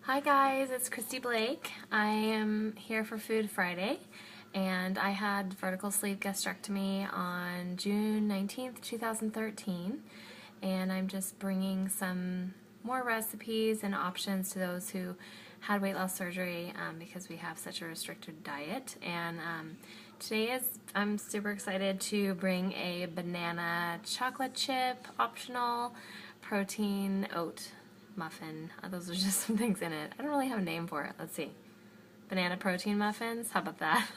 Hi guys, it's Christy Blake. I am here for Food Friday, and I had vertical sleeve gastrectomy on June 19th, 2013, and I'm just bringing some more recipes and options to those who had weight loss surgery because we have such a restricted diet. And I'm super excited to bring a banana chocolate chip optional protein oat muffin. Those are just some things in it. I don't really have a name for it. Let's see. Banana protein muffins? How about that?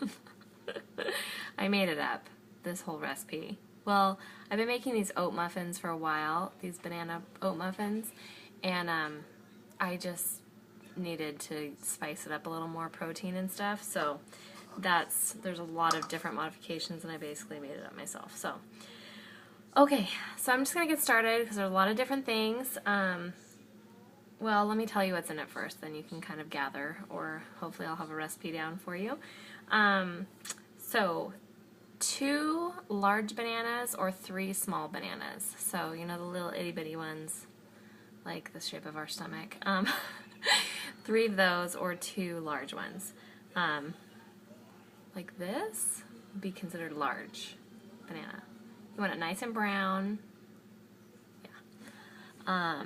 I made it up, this whole recipe. Well, I've been making these oat muffins for a while, these banana oat muffins, and I just needed to spice it up a little more protein and stuff, so there's a lot of different modifications, and I basically made it up myself. So, okay, so I'm just going to get started because there's a lot of different things. Well, let me tell you what's in it first, then you can kind of gather, or hopefully I'll have a recipe down for you. So, 2 large bananas or 3 small bananas. So, you know the little itty bitty ones, like the shape of our stomach. 3 of those or 2 large ones. Like this would be considered large banana. You want it nice and brown. Yeah.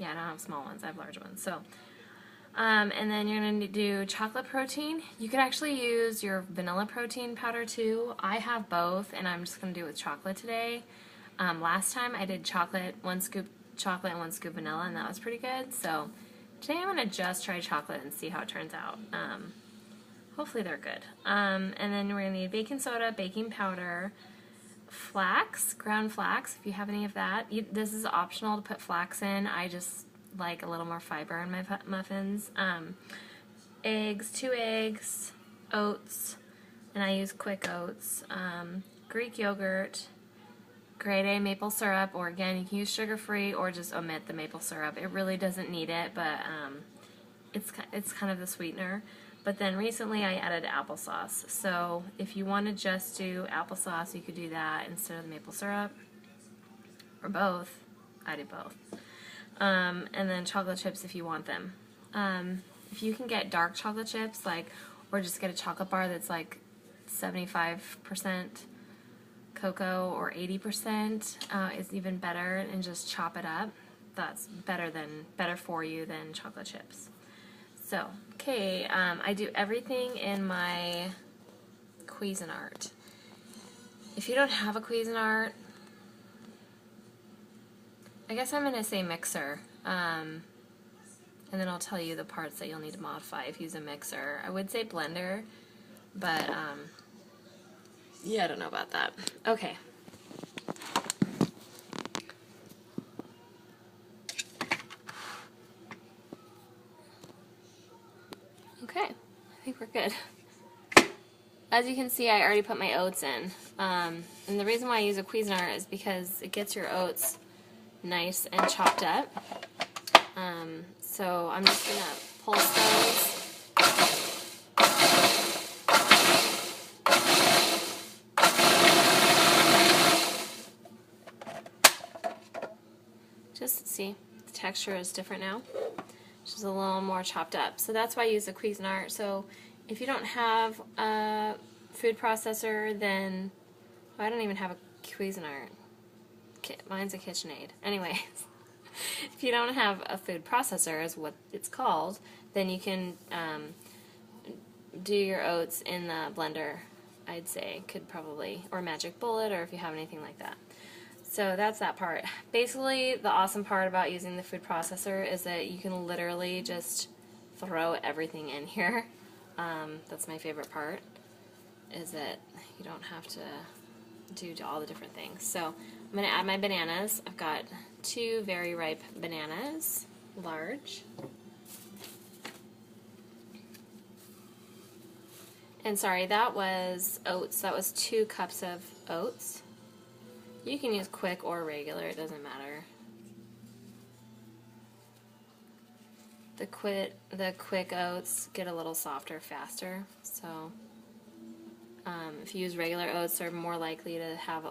Yeah, I don't have small ones, I have large ones. So, and then you're going to do chocolate protein. You could actually use your vanilla protein powder too. I have both, and I'm just going to do it with chocolate today. Last time I did chocolate, 1 scoop chocolate and 1 scoop vanilla, and that was pretty good. So today I'm going to just try chocolate and see how it turns out. Hopefully they're good. And then we're going to need baking soda, baking powder, flax, ground flax, if you have any of that. This is optional to put flax in. I just like a little more fiber in my muffins. Eggs, 2 eggs, oats, and I use quick oats, Greek yogurt, grade A maple syrup, or again, you can use sugar-free or just omit the maple syrup. It really doesn't need it, but it's kind of the sweetener. But then recently I added applesauce. So if you want to just do applesauce, you could do that instead of the maple syrup. Or both. I do both. And then chocolate chips if you want them. If you can get dark chocolate chips, or just get a chocolate bar that's like 75% cocoa or 80% is even better, and just chop it up. That's better for you than chocolate chips. So, okay, I do everything in my Cuisinart. If you don't have a Cuisinart, I guess I'm going to say mixer, and then I'll tell you the parts that you'll need to modify if you use a mixer. I would say blender, but yeah, I don't know about that. Okay. Okay, I think we're good. As you can see, I already put my oats in. And the reason why I use a Cuisinart is because it gets your oats nice and chopped up. So I'm just going to pulse those. Just see, the texture is different now. Just a little more chopped up. So that's why I use a Cuisinart. So if you don't have a food processor, then I don't even have a Cuisinart. Mine's a KitchenAid. Anyways, if you don't have a food processor, is what it's called, then you can do your oats in the blender, I'd say. Could probably, or Magic Bullet, or if you have anything like that. So that's that part. Basically, the awesome part about using the food processor is that you can literally just throw everything in here. That's my favorite part, is that you don't have to do all the different things. So I'm going to add my bananas. I've got 2 very ripe bananas, large. And sorry, that was oats. That was 2 cups of oats. You can use quick or regular, it doesn't matter. The quick oats get a little softer faster, so if you use regular oats, they're more likely to have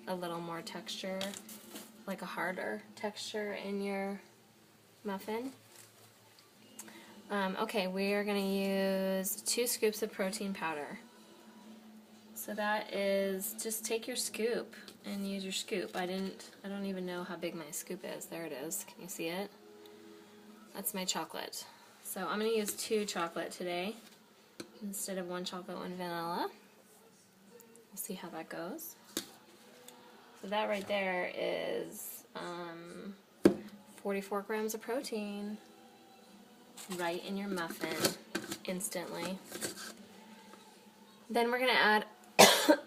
a little more texture, like a harder texture in your muffin. Okay, we are going to use 2 scoops of protein powder. So that is, just take your scoop and use your scoop. I don't even know how big my scoop is. There it is. Can you see it? That's my chocolate. So I'm going to use 2 chocolate today instead of 1 chocolate, 1 vanilla. We'll see how that goes. So that right there is 44 grams of protein right in your muffin instantly. Then we're going to add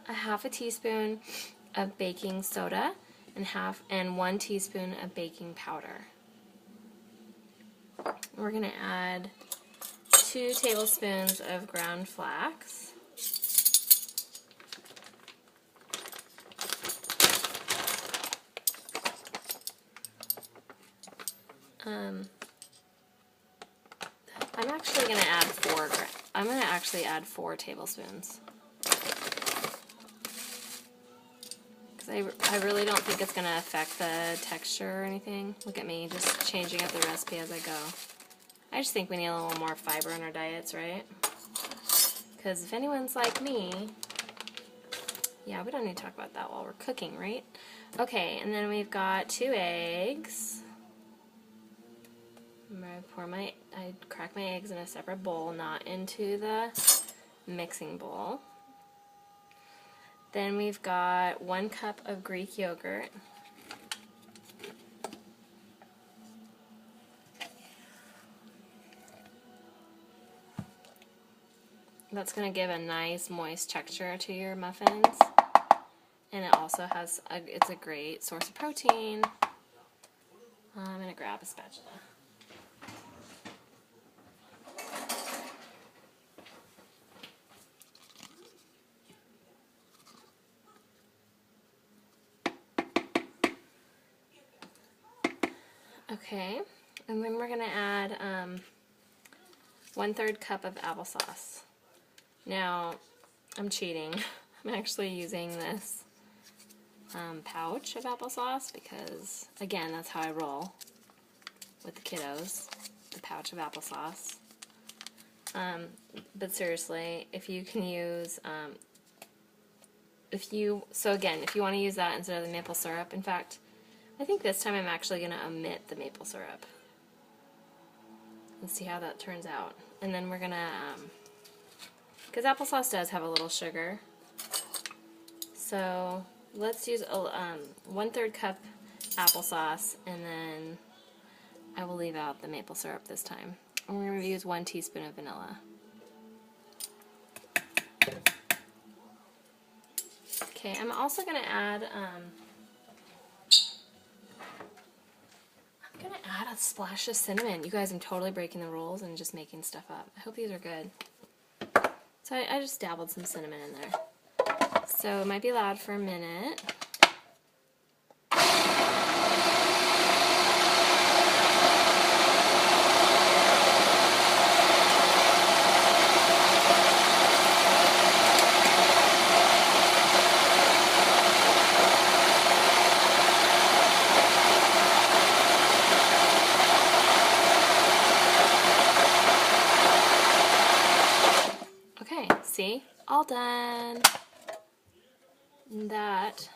a half a teaspoon of baking soda and 1 teaspoon of baking powder. We're going to add 2 tablespoons of ground flax. I'm actually going to add 4. I'm going to actually add 4 tablespoons. I really don't think it's going to affect the texture or anything. Look at me, just changing up the recipe as I go. I just think we need a little more fiber in our diets, right? Because if anyone's like me, yeah, we don't need to talk about that while we're cooking, right? Okay, and then we've got 2 eggs. I crack my eggs in a separate bowl, not into the mixing bowl. Then we've got 1 cup of Greek yogurt. That's going to give a nice moist texture to your muffins. And it also has, it's a great source of protein. I'm going to grab a spatula. Okay, and then we're going to add 1/3 cup of applesauce. Now, I'm cheating. I'm actually using this pouch of applesauce because, again, that's how I roll with the kiddos, the pouch of applesauce. But seriously, if you can use, if you want to use that instead of the maple syrup, in fact, I think this time I'm actually going to omit the maple syrup. Let's see how that turns out. And then we're going to, because applesauce does have a little sugar, so let's use 1/3 cup applesauce, and then I will leave out the maple syrup this time. And we're going to use 1 teaspoon of vanilla. Okay, I'm also going to add a splash of cinnamon. You guys, I'm totally breaking the rules and just making stuff up. I hope these are good. So I just dabbled some cinnamon in there. So it might be loud for a minute. See? All done. And that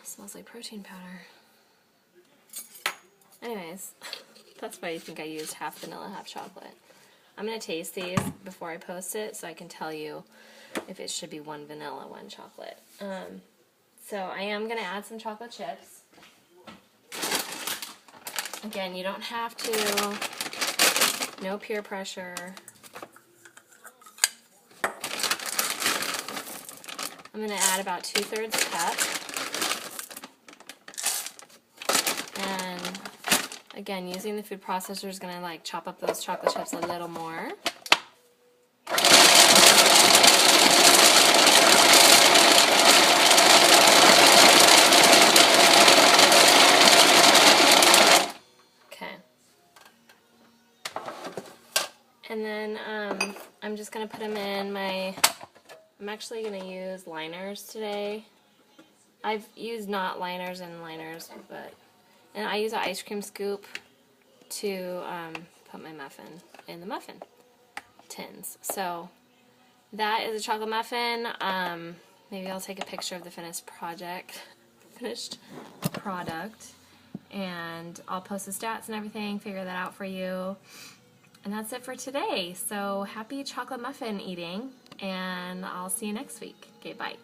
smells like protein powder. Anyways, that's why you think I used half vanilla, half chocolate. I'm going to taste these before I post it so I can tell you if it should be 1 vanilla, 1 chocolate. So I am going to add some chocolate chips. Again, you don't have to. No peer pressure. I'm going to add about 2/3 cup. And again, using the food processor is going to like chop up those chocolate chips a little more. Okay. And then I'm just going to put them in my... I'm actually going to use liners today. I've used not liners and liners, and I use an ice cream scoop to put my muffin in the muffin tins. So that is a chocolate muffin. Maybe I'll take a picture of the finished product, and I'll post the stats and everything, figure that out for you. And that's it for today. So happy chocolate muffin eating, and I'll see you next week. Okay, bye.